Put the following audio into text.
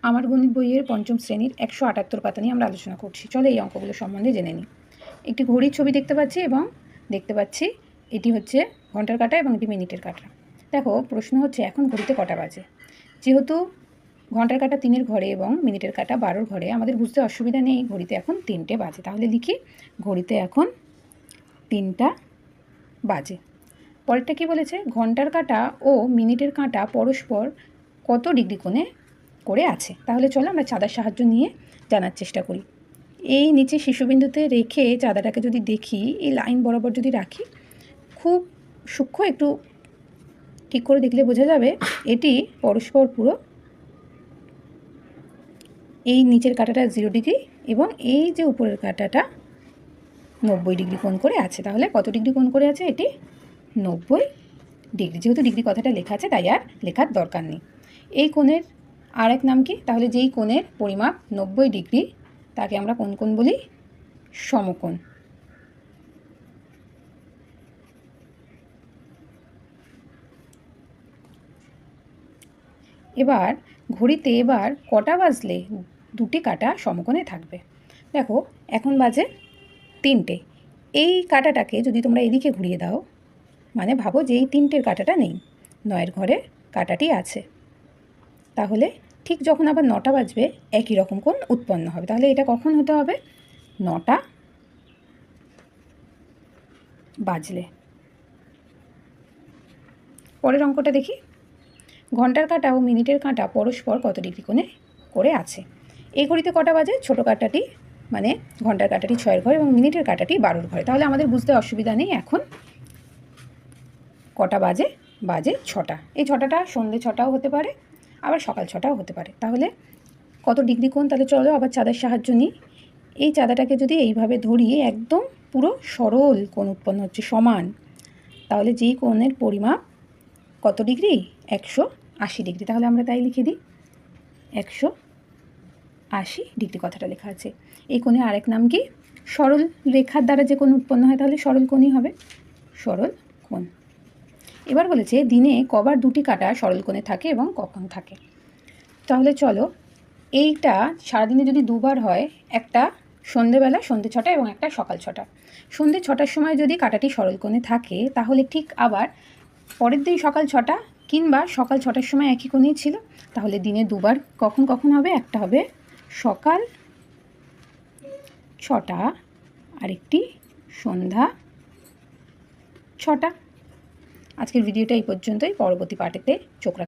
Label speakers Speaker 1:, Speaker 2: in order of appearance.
Speaker 1: আমার গণিত বইয়ের পঞ্চম শ্রেণীর 178 পাতা নিয়ে আমরা আলোচনা করছি। চলো এই অঙ্কগুলো সম্বন্ধে জেনে নিই। একটি ঘড়ির ছবি দেখতে পাচ্ছি এবং দেখতে পাচ্ছি এটি হচ্ছে ঘন্টার কাঁটা এবং এটি মিনিটের কাঁটা। দেখো, প্রশ্ন হচ্ছে এখন ঘড়িতে কটা বাজে। যেহেতু ঘন্টার কাঁটা 3-এর ঘরে এবং মিনিটের কাঁটা 12-র ঘরে, আমাদের বুঝতে অসুবিধা নেই ঘড়িতে এখন 3টে বাজে। তাহলে লিখি ঘড়িতে এখন 3টা বাজে। পরেরটা কি বলেছে, ঘন্টার কাঁটা ও মিনিটের কাঁটা পরস্পর কত ডিগ্রি কোণে করে আছে। তাহলে চলো আমরা চাঁদার সাহায্য নিয়ে জানার চেষ্টা করি। এই নিচে শীর্ষবিন্দুতে রেখে চাঁদাটাকে যদি দেখি, এই লাইন বরাবর যদি রাখি, খুব সূক্ষ্ম একটু ঠিক করে দেখলে বোঝা যাবে এটি পরস্পর পুরো এই নিচের কাঁটাটা 0 ডিগ্রি এবং এই যে উপরের কাঁটাটা 90 ডিগ্রি কোণ করে আছে। তাহলে কত ডিগ্রি কোণ করে আছে? এটি 90 ডিগ্রি। যেহেতু ডিগ্রি কথাটা লেখা আছে তাই আর লেখার দরকার নেই। এই কোণের আর এক নাম কি? তাহলে যেই কোণের পরিমাপ 90 ডিগ্রি তাকে আমরা কোন কোণ বলি? সমকোণ। এবার ঘড়িতে এবার কটা বাজলে দুটি কাঁটা সমকোণে থাকবে? দেখো, এখন বাজে 3টে। এই কাঁটাটাকে যদি তোমরা এদিকে ঘুরিয়ে দাও, মানে ভাবো যে এই 3টের কাঁটাটা নেই, 9-এর ঘরে কাঁটাটি আছে, তাহলে ঠিক যখন আবার 9টা বাজবে একই রকম কোণ উৎপন্ন হবে। তাহলে এটা কখন হতে হবে? 9টা বাজলে। পরের অঙ্কটা দেখি। ঘন্টার কাঁটা ও মিনিটের কাঁটা পরস্পর কত ডিগ্রি কোণে করে আছে। এই ঘড়িতে কটা বাজে? ছোটো কাঁটাটি মানে ঘন্টার কাঁটাটি 6-এর ঘরে এবং মিনিটের কাঁটাটি 12-র ঘরে। তাহলে আমাদের বুঝতে অসুবিধা নেই এখন কটা বাজে। বাজে 6টা। এই 6টাটা সন্ধ্যে 6টাও হতে পারে, আবার সকাল 6টাও হতে পারে। তাহলে কত ডিগ্রি কোণ? তাহলে চলো আবার চাঁদার সাহায্য নিই। এই চাঁদাটাকে যদি এইভাবে ধরি, একদম পুরো সরল কোণ উৎপন্ন হচ্ছে, সমান। তাহলে যেই কোণের পরিমাপ কত ডিগ্রি? 180 ডিগ্রি। তাহলে আমরা তাই লিখে দিই 180 ডিগ্রি কথাটা লেখা আছে। এই কোণে আরেক নাম কি? সরল রেখার দ্বারা যে কোণ উৎপন্ন হয় তাহলে সরল কোণই হবে, সরল কোণ। এবার বলেছে দিনে কবার দুটি কাঁটা সরল কোণে থাকে এবং কখন থাকে। তাহলে চলো, এইটা সারাদিনে যদি দুবার হয়, একটা সন্ধেবেলা সন্ধে 6টা এবং একটা সকাল 6টা। সন্ধে 6টার সময় যদি কাঁটাটি সরল কোণে থাকে, তাহলে ঠিক আবার পরের দিন সকাল 6টা কিংবা সকাল 6টার সময় একই কোণেই ছিল। তাহলে দিনে দুবার কখন কখন হবে? একটা হবে সকাল 6টা আর একটি সন্ধ্যা 6টা। আজকের ভিডিওটা এই পর্যন্তই। পরবর্তী পার্টেতে চোখ রাখুন।